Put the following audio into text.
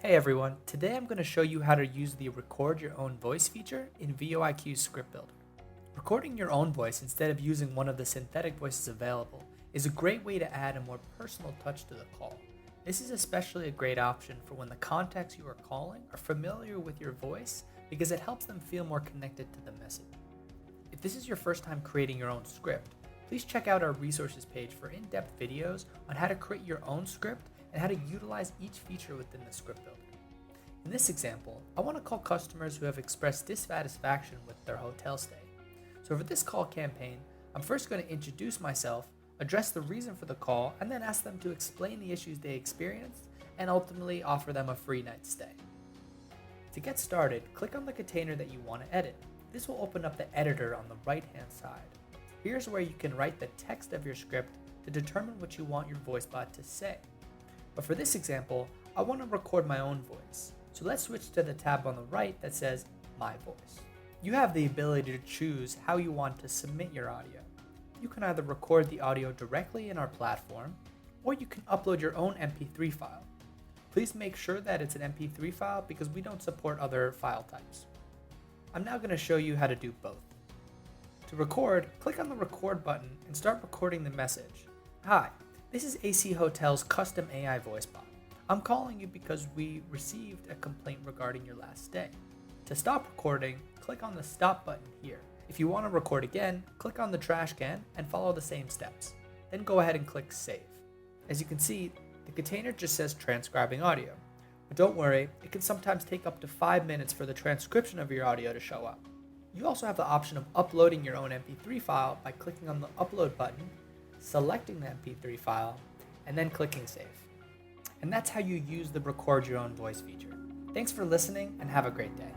Hey everyone, today I'm going to show you how to use the record your own voice feature in VOIQ Script Builder. Recording your own voice instead of using one of the synthetic voices available is a great way to add a more personal touch to the call. This is especially a great option for when the contacts you are calling are familiar with your voice because it helps them feel more connected to the message. If this is your first time creating your own script, please check out our resources page for in-depth videos on how to create your own script and how to utilize each feature within the script builder. In this example, I want to call customers who have expressed dissatisfaction with their hotel stay. So for this call campaign, I'm first going to introduce myself, address the reason for the call, and then ask them to explain the issues they experienced and ultimately offer them a free night's stay. To get started, click on the container that you want to edit. This will open up the editor on the right-hand side. Here's where you can write the text of your script to determine what you want your VoiceBot to say. But for this example, I want to record my own voice. So let's switch to the tab on the right that says My Voice. You have the ability to choose how you want to submit your audio. You can either record the audio directly in our platform, or you can upload your own MP3 file. Please make sure that it's an MP3 file because we don't support other file types. I'm now going to show you how to do both. To record, click on the record button and start recording the message. Hi, this is AC Hotel's custom AI VoiceBot. I'm calling you because we received a complaint regarding your last stay. To stop recording, click on the stop button here. If you want to record again, click on the trash can and follow the same steps. Then go ahead and click save. As you can see, the container just says transcribing audio. But don't worry, it can sometimes take up to 5 minutes for the transcription of your audio to show up. You also have the option of uploading your own MP3 file by clicking on the upload button, selecting the MP3 file, and then clicking save. And that's how you use the record your own voice feature. Thanks for listening and have a great day.